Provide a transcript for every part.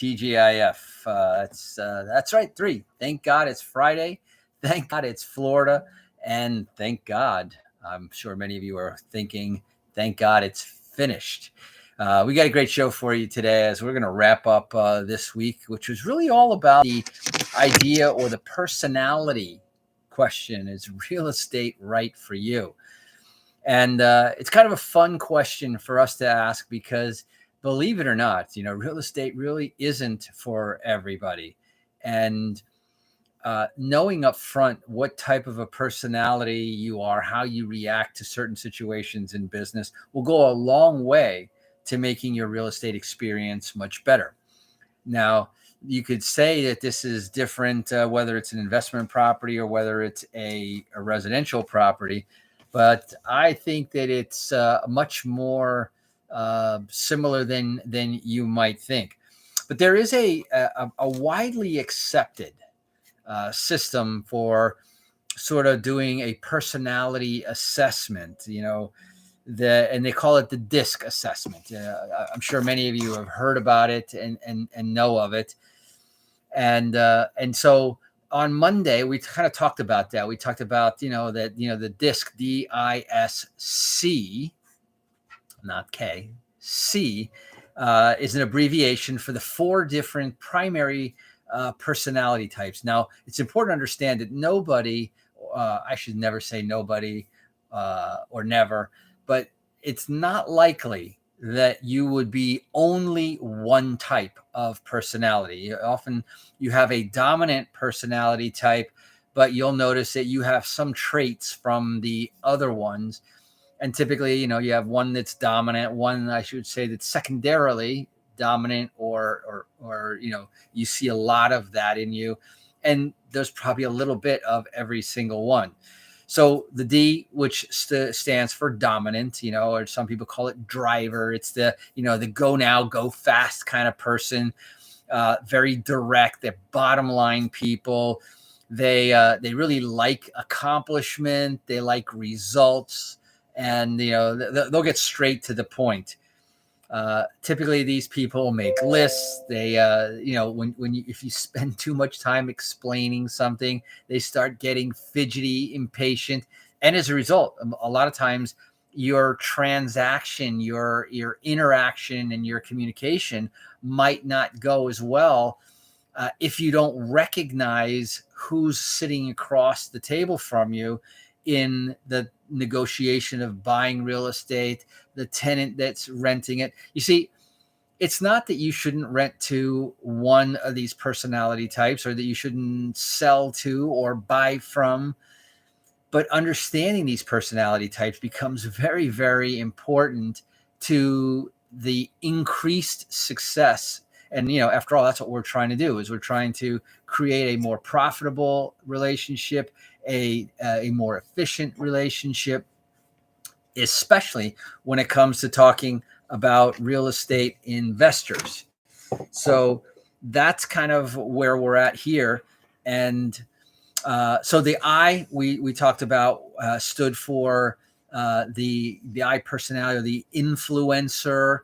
TGIF. That's right. Three. Thank God it's Friday. Thank God it's Florida, and thank God. I'm sure many of you are thinking, thank God it's finished. We got a great show for you today as we're going to wrap up this week, which was really all about the idea or the personality question: is real estate right for you? And it's kind of a fun question for us to ask because, believe it or not, real estate really isn't for everybody. And knowing up front what type of a personality you are, how you react to certain situations in business will go a long way to making your real estate experience much better. Now, you could say that this is different, whether it's an investment property or whether it's a residential property, but I think that it's much more similar than you might think. But there is a widely accepted system for sort of doing a personality assessment. And they call it the DISC assessment. I'm sure many of you have heard about it and know of it. And so on Monday we kind of talked about that. We talked about the DISC, DISC, not K, C, is an abbreviation for the four different primary personality types. Now, it's important to understand that nobody, I should never say nobody or never, but it's not likely that you would be only one type of personality. Often you have a dominant personality type, but you'll notice that you have some traits from the other ones. And typically, you have one that's dominant, one I should say that's secondarily dominant, or you see a lot of that in you. And there's probably a little bit of every single one. So the D, which stands for dominant, or some people call it driver. It's the go now, go fast kind of person. Very direct. They're bottom line people. They really like accomplishment. They like results, and they'll get straight to the point. Typically, these people make lists. They, if you spend too much time explaining something, they start getting fidgety, impatient, and as a result, a lot of times, your transaction, your interaction, and your communication might not go as well if you don't recognize who's sitting across the table from you in the negotiation of buying real estate, the tenant that's renting it. You see, it's not that you shouldn't rent to one of these personality types or that you shouldn't sell to or buy from, but understanding these personality types becomes very, very important to the increased success. And, after all, that's what we're trying to do, is we're trying to create a more profitable relationship, a more efficient relationship, especially when it comes to talking about real estate investors. So that's kind of where we're at here. And so the I we talked about stood for the I personality, or the influencer.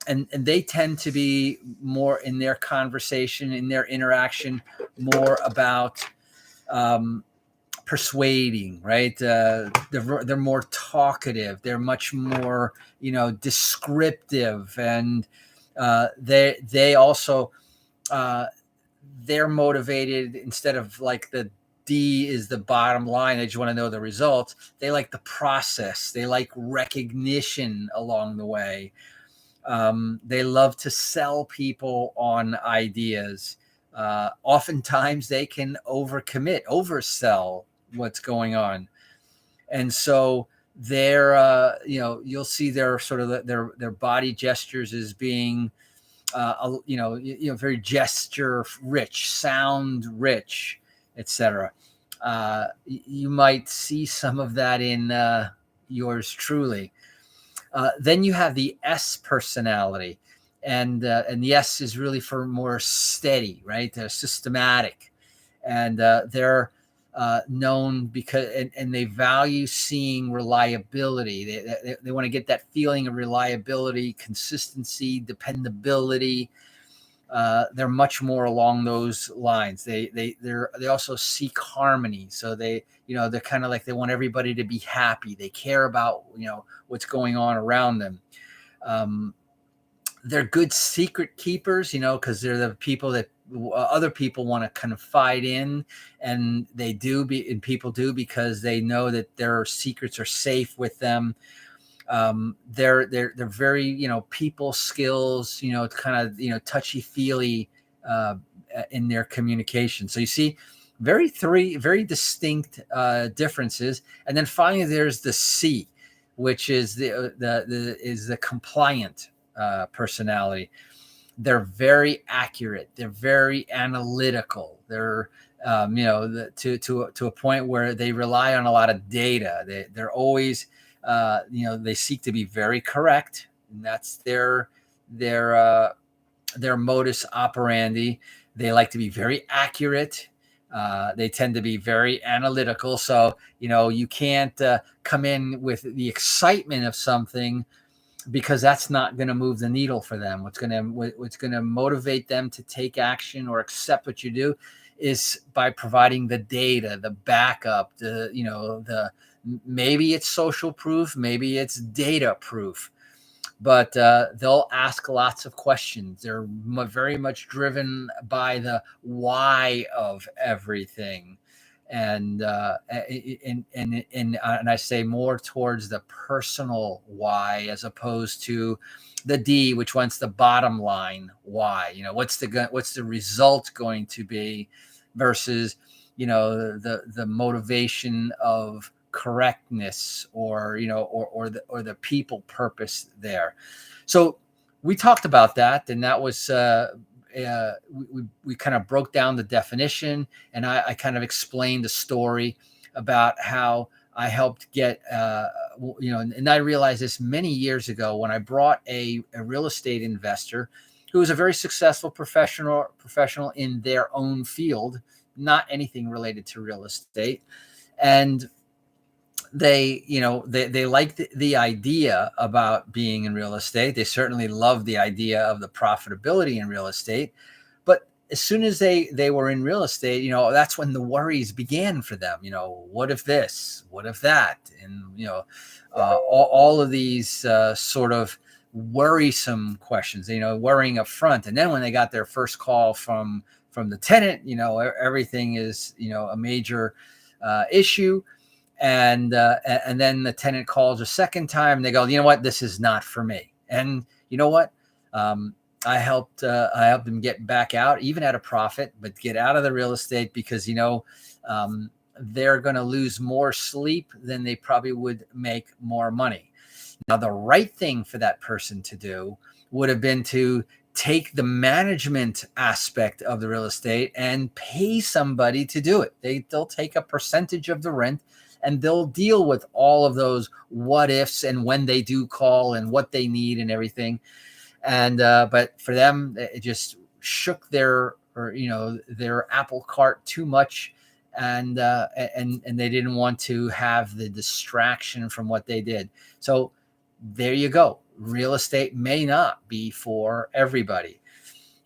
And they tend to be more in their conversation, in their interaction, more about persuading, right? They're more talkative. They're much more, descriptive, and they also they're motivated. Instead of like the D is the bottom line, they just want to know the results. They like the process. They like recognition along the way. They love to sell people on ideas. Oftentimes they can oversell what's going on. And so they're, you'll see their sort of their body gestures as being, very gesture rich, sound rich, etc. You might see some of that in yours truly. Then you have the S personality, and the S is really for more steady, right? They're systematic, and they're known because and they value seeing reliability. They want to get that feeling of reliability, consistency, dependability. they're much more along those lines. They also seek harmony. So they're kind of like, they want everybody to be happy. They care about, what's going on around them. Um, they're good secret keepers, because they're the people that other people want to confide in, and people do, because they know that their secrets are safe with them. They're very, people skills, kind of, touchy feely in their communication. So you see three very distinct differences. And then finally there's the C, which is the compliant personality. They're very accurate. They're very analytical. They're to a point where they rely on a lot of data. They're always they seek to be very correct, and that's their modus operandi. They like to be very accurate. They tend to be very analytical. So you can't come in with the excitement of something, because that's not going to move the needle for them. What's going to motivate them to take action or accept what you do is by providing the data, the backup, maybe it's social proof, maybe it's data proof, but they'll ask lots of questions. They're very much driven by the why of everything. And I say more towards the personal why, as opposed to the D, which wants the bottom line why. What's the result going to be, versus the motivation of correctness, or the people purpose there. So we talked about that, and that was we kind of broke down the definition, and I kind of explained the story about how I helped get, and I realized this many years ago when I brought a real estate investor who was a very successful professional in their own field, not anything related to real estate. And they liked the idea about being in real estate. They certainly loved the idea of the profitability in real estate. But as soon as they were in real estate, that's when the worries began for them. What if this? What if that? And all of these sort of worrisome questions. Worrying up front, and then when they got their first call from the tenant, everything is a major issue. And then the tenant calls a second time, and they go, you know what, this is not for me. And you know what? I helped them get back out, even at a profit, but get out of the real estate, because they're going to lose more sleep than they probably would make more money. Now, the right thing for that person to do would have been to take the management aspect of the real estate and pay somebody to do it. They'll take a percentage of the rent, and they'll deal with all of those what ifs, and when they do call, and what they need and everything. And but for them, it just shook their apple cart too much, and they didn't want to have the distraction from what they did. So there you go. Real estate may not be for everybody.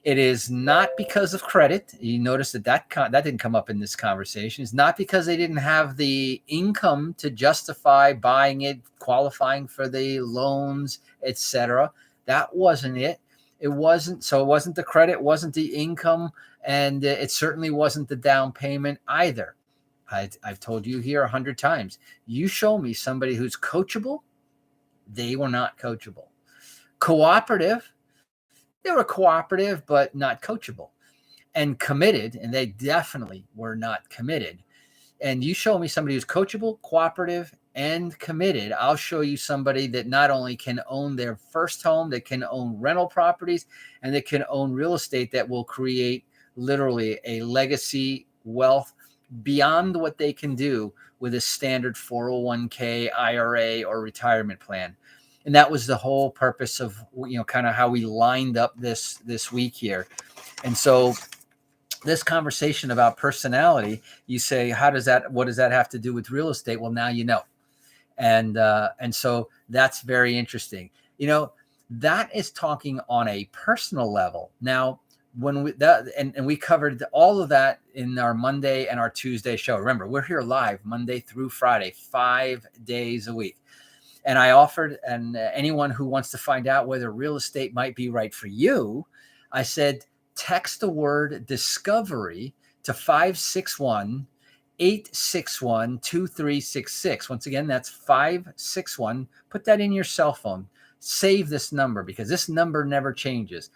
It is not because of credit. You notice that didn't come up in this conversation. It's not because they didn't have the income to justify buying it, qualifying for the loans, etc. That wasn't it. It wasn't the credit, wasn't the income, and it certainly wasn't the down payment either. I've told you here 100 times. You show me somebody who's coachable, they were not coachable. Cooperative, they were cooperative, but not coachable. And committed, and they definitely were not committed. And you show me somebody who's coachable, cooperative, and committed, I'll show you somebody that not only can own their first home, that can own rental properties, and that can own real estate that will create literally a legacy wealth beyond what they can do with a standard 401k, IRA, or retirement plan. And that was the whole purpose of, kind of how we lined up this week here. And so this conversation about personality, you say, what does that have to do with real estate? Well, now you know. And so that's very interesting. That is talking on a personal level. Now, when we covered all of that in our Monday and our Tuesday show. Remember, we're here live Monday through Friday, 5 days a week. And I offered, and anyone who wants to find out whether real estate might be right for you, I said, text the word discovery to 561-861-2366. Once again, that's 561. Put that in your cell phone. Save this number because this number never changes.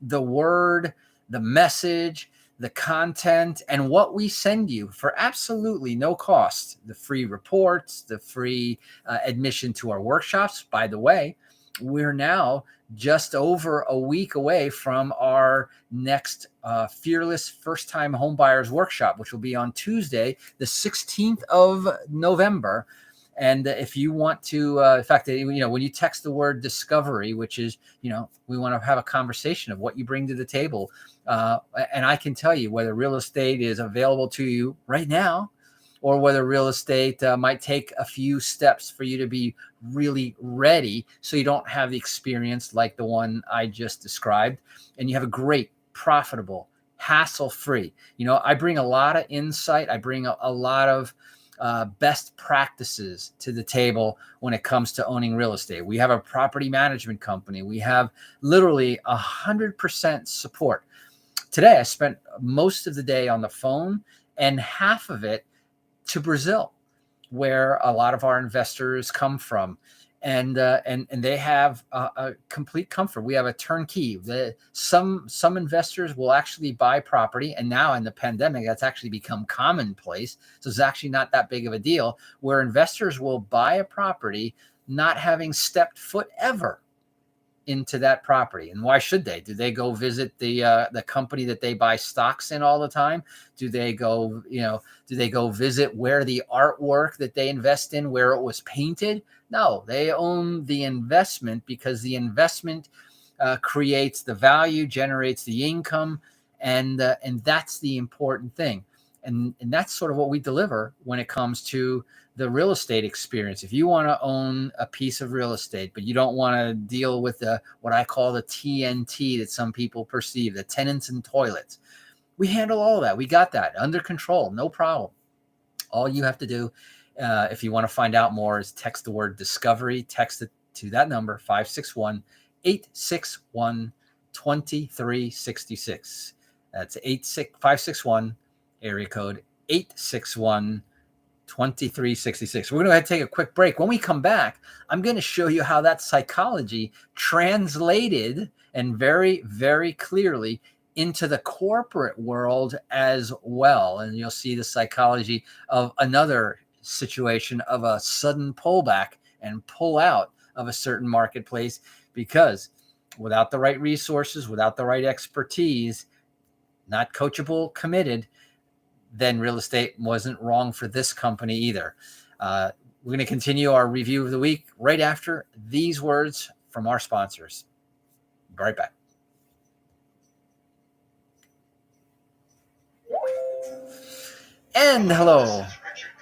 The word, the message, the content, and what we send you for absolutely no cost, the free reports, the free admission to our workshops. By the way, we're now just over a week away from our next Fearless First-Time Homebuyers Workshop, which will be on Tuesday, the 16th of November. And if you want to, in fact, when you text the word discovery, which is, we want to have a conversation of what you bring to the table. And I can tell you whether real estate is available to you right now or whether real estate might take a few steps for you to be really ready so you don't have the experience like the one I just described. And you have a great, profitable, hassle-free. I bring a lot of insight. I bring a lot of best practices to the table when it comes to owning real estate. We have a property management company. We have literally 100% support. Today, I spent most of the day on the phone and half of it to Brazil, where a lot of our investors come from. And they have a complete comfort. We have a turnkey. Some investors will actually buy property, and now in the pandemic, that's actually become commonplace. So it's actually not that big of a deal, where investors will buy a property not having stepped foot ever into that property. And why should they? Do they go visit the company that they buy stocks in all the time? Do they go visit where the artwork that they invest in, where it was painted? No, they own the investment because the investment creates the value, generates the income, and that's the important thing. And that's sort of what we deliver when it comes to the real estate experience. If you want to own a piece of real estate, but you don't want to deal with what I call the TNT that some people perceive, the tenants and toilets, we handle all of that. We got that under control, no problem. All you have to do, if you want to find out more, is text the word discovery, text it to that number, 561-861-2366. That's 561 area code 861-2366. We're going to go ahead and take a quick break. When we come back, I'm going to show you how that psychology translated and very, very clearly into the corporate world as well. And you'll see the psychology of another situation of a sudden pullback and pull out of a certain marketplace, because without the right resources, without the right expertise, not coachable, committed, then real estate wasn't wrong for this company either. We're going to continue our review of the week right after these words from our sponsors. Be right back. And hello.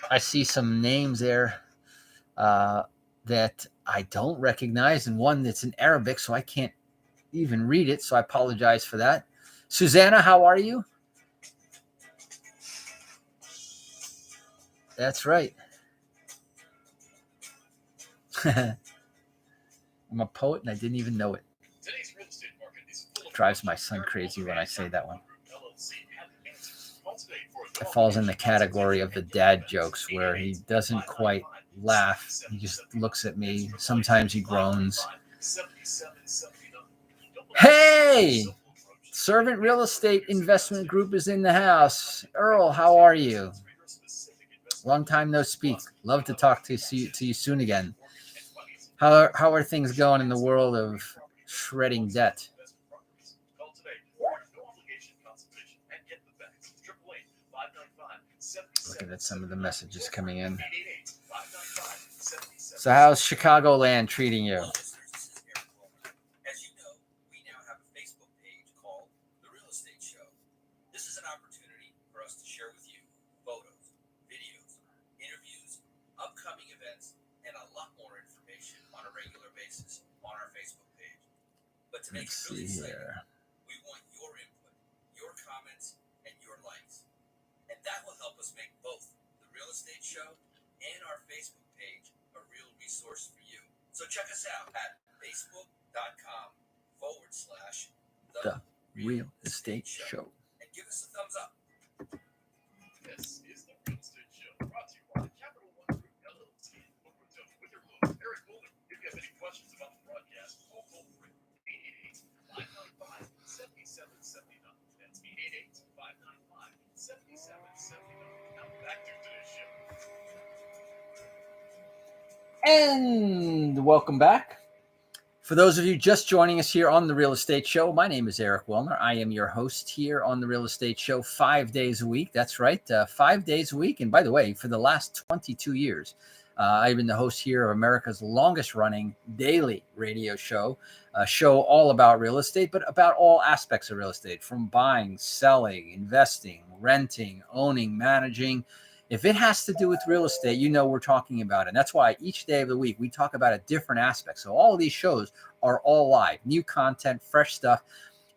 I see some names there that I don't recognize, and one that's in Arabic, so I can't even read it. So I apologize for that. Susanna, how are you? That's right. I'm a poet and I didn't even know it. Drives my son crazy when I say that one. It falls in the category of the dad jokes where he doesn't quite laugh. He just looks at me. Sometimes he groans. Hey! Servant Real Estate Investment Group is in the house. Earl, how are you? Long time no speak. Love to talk to you soon again. How are things going in the world of shredding debt? Looking at some of the messages coming in. So how's Chicagoland treating you? Let's see here. Show and our Facebook page, a real resource for you. So check us out at facebook.com/The Real Estate Show. And give us a thumbs up. This is The Real Estate Show, brought to you by Capital One Group, LLC, Boca Raton, with your host, Eric Golden. If you have any questions about the broadcast, call toll-free 888-595-7779. That's 888-595-7779. Now back to today's show. And welcome back. For those of you just joining us here on The Real Estate Show, my name is Eric Wellner. I am your host here on The Real Estate Show 5 days a week. That's right, 5 days a week. And by the way, for the last 22 years, I've been the host here of America's longest running daily radio show, a show all about real estate, but about all aspects of real estate, from buying, selling, investing, renting, owning, managing. If it has to do with real estate, you know we're talking about it. And that's why each day of the week, we talk about a different aspect. So all of these shows are all live, new content, fresh stuff,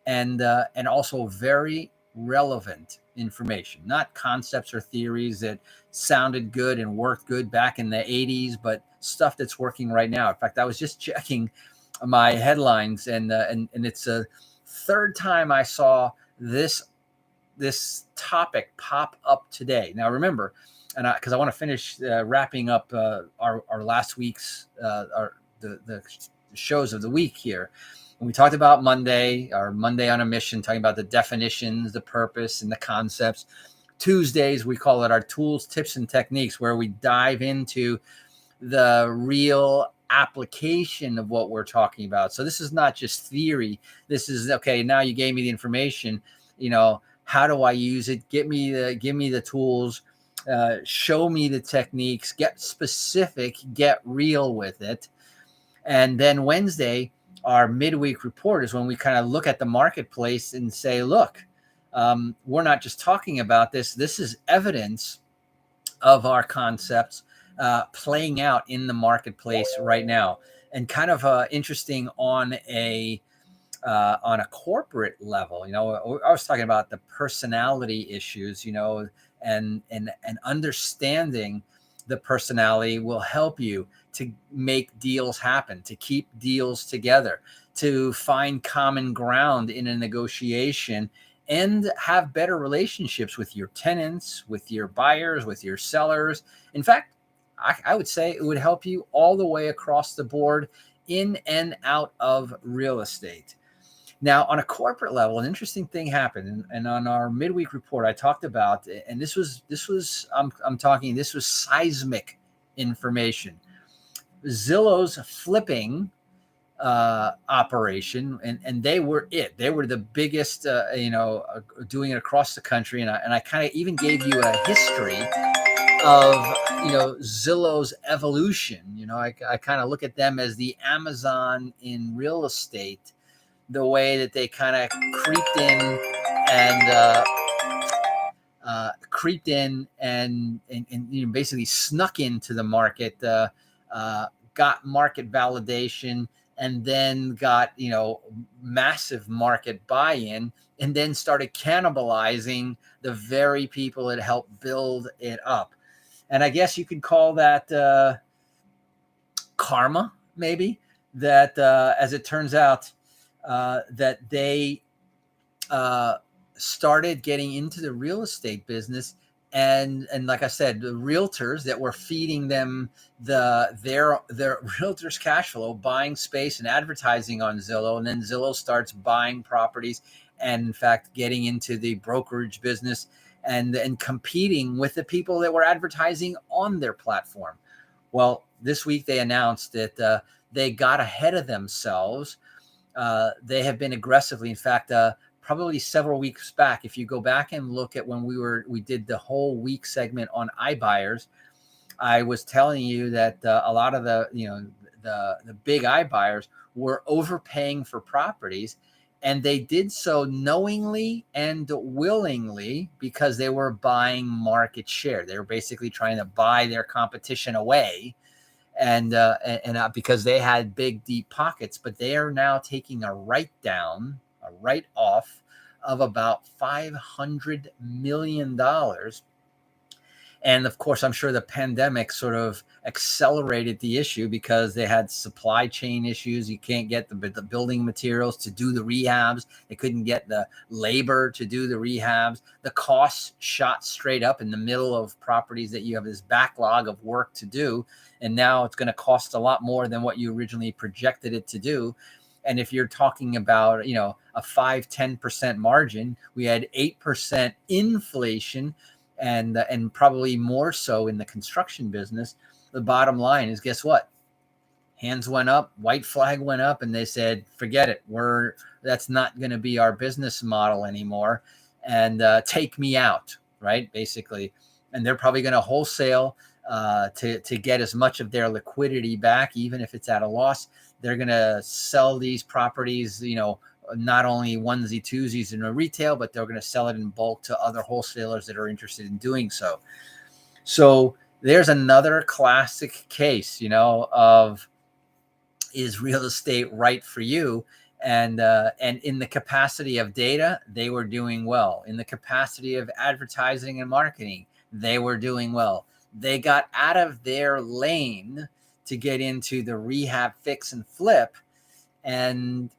and also very relevant information, not concepts or theories that sounded good and worked good back in the 80s, but stuff that's working right now. In fact, I was just checking my headlines, and it's a third time I saw this topic pop up today. Now, remember, and because I want to finish wrapping up our last week's the shows of the week here. And we talked about Monday on a Mission, talking about the definitions, the purpose, and the concepts. Tuesdays, we call it our tools, tips, and techniques, where we dive into the real application of what we're talking about. So this is not just theory. This is, okay, now you gave me the information, how do I use it? Give me the tools, show me the techniques, get specific, get real with it. And then Wednesday, our midweek report is when we kind of look at the marketplace and say, look, we're not just talking about this. This is evidence of our concepts playing out in the marketplace right now. And kind of interesting on a corporate level, I was talking about the personality issues, and understanding the personality will help you to make deals happen, to keep deals together, to find common ground in a negotiation, and have better relationships with your tenants, with your buyers, with your sellers. In fact, I would say it would help you all the way across the board in and out of real estate. Now, on a corporate level, an interesting thing happened, and on our midweek report, I talked about, and this was seismic information. Zillow's flipping operation, and they were the biggest, doing it across the country, and I kind of even gave you a history of Zillow's evolution. I kind of look at them as the Amazon in real estate. The way that they kind of creeped in and basically snuck into the market, got market validation, and then got massive market buy-in, and then started cannibalizing the very people that helped build it up. And I guess you could call that karma, maybe. That as it turns out, that they started getting into the real estate business, and like I said, the realtors that were feeding them their realtors cash flow, buying space and advertising on Zillow, and then Zillow starts buying properties, and in fact getting into the brokerage business and competing with the people that were advertising on their platform. Well, this week they announced that they got ahead of themselves. They have been aggressively, in fact, probably several weeks back, if you go back and look at when we did the whole week segment on iBuyers, I was telling you that a lot of the big iBuyers were overpaying for properties, and they did so knowingly and willingly because they were buying market share. They were basically trying to buy their competition away. And because they had big, deep pockets, but they are now taking a write-off of about $500 million. And of course, I'm sure the pandemic sort of accelerated the issue because they had supply chain issues. You can't get the building materials to do the rehabs. They couldn't get the labor to do the rehabs. The costs shot straight up in the middle of properties that you have this backlog of work to do. And now it's going to cost a lot more than what you originally projected it to do. And if you're talking about, a 5-10% margin, we had 8% inflation, and probably more so in the construction business. The bottom line is, guess what? Hands went up, white flag went up, and they said, forget it. That's not going to be our business model anymore. And take me out, right? Basically. And they're probably going to wholesale to get as much of their liquidity back, even if it's at a loss. They're going to sell these properties, not only onesie twosies in a retail, but they're going to sell it in bulk to other wholesalers that are interested in doing so. So there's another classic case, of, is real estate right for you? And in the capacity of data, they were doing well. In the capacity of advertising and marketing, they were doing well. They got out of their lane to get into the rehab, fix, and flip. And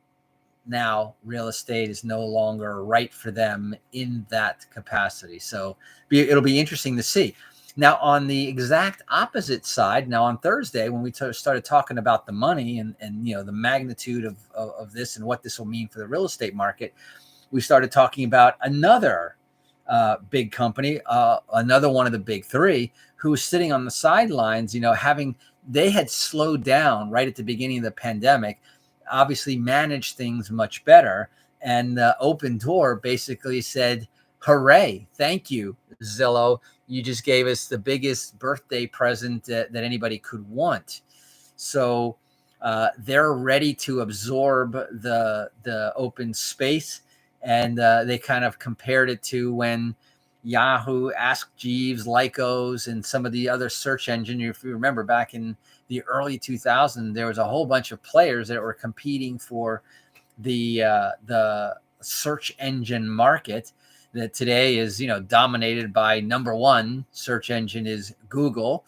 now real estate is no longer right for them in that capacity. So it'll be interesting to see. Now, on the exact opposite side, now on Thursday, when we started talking about the money and the magnitude of this and what this will mean for the real estate market, we started talking about another big company, another one of the big three, who was sitting on the sidelines, they had slowed down right at the beginning of the pandemic, obviously managed things much better. And Opendoor basically said, hooray, thank you, Zillow. You just gave us the biggest birthday present that anybody could want. So they're ready to absorb the open space. And they kind of compared it to when Yahoo, Ask Jeeves, Lycos, and some of the other search engine. If you remember back in the early 2000s, there was a whole bunch of players that were competing for the search engine market that today is, dominated by number one search engine is Google.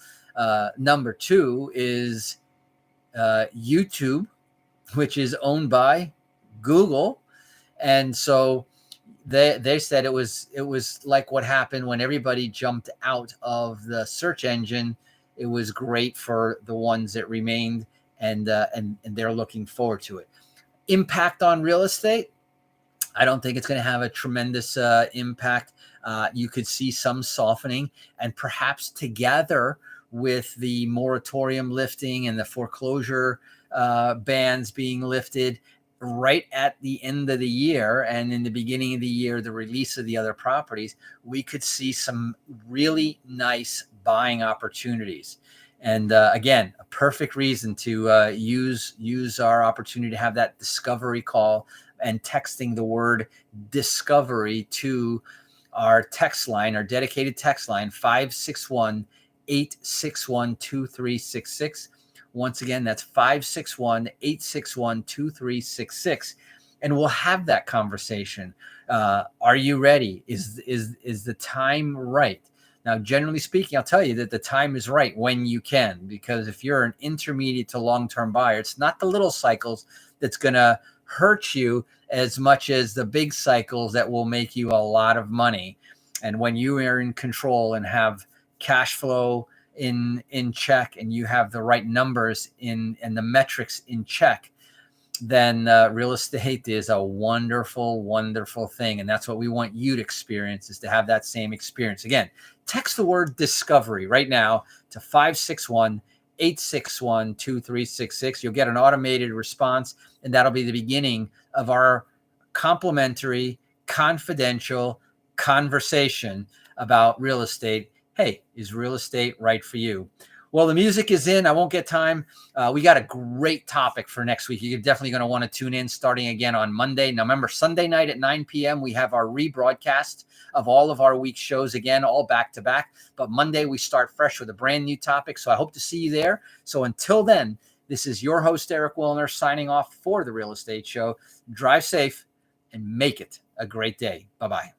Number two is YouTube, which is owned by Google. And so they said it was like what happened when everybody jumped out of the search engine. It was great for the ones that remained, and they're looking forward to it. Impact on real estate, I don't think it's going to have a tremendous impact. You could see some softening, and perhaps together with the moratorium lifting and the foreclosure bans being lifted right at the end of the year and in the beginning of the year, the release of the other properties, we could see some really nice buying opportunities. And again, a perfect reason to use our opportunity to have that discovery call and texting the word discovery to our text line, our dedicated text line, 561-861-2366. Once again, that's 561-861-2366. And we'll have that conversation. Are you ready? Is the time right? Now, generally speaking, I'll tell you that the time is right when you can, because if you're an intermediate to long-term buyer, it's not the little cycles that's going to hurt you as much as the big cycles that will make you a lot of money. And when you are in control and have cash flow in check, and you have the right numbers and the metrics in check, then real estate is a wonderful, wonderful thing. And that's what we want you to experience, is to have that same experience. Again, text the word discovery right now to 561-861-2366. You'll get an automated response, and that'll be the beginning of our complimentary, confidential conversation about real estate. Hey, is real estate right for you? Well, the music is in. I won't get time. We got a great topic for next week. You're definitely going to want to tune in starting again on Monday. Now, remember, Sunday night at 9 p.m., we have our rebroadcast of all of our week's shows again, all back to back. But Monday, we start fresh with a brand new topic. So I hope to see you there. So until then, this is your host, Eric Wilner, signing off for The Real Estate Show. Drive safe and make it a great day. Bye-bye.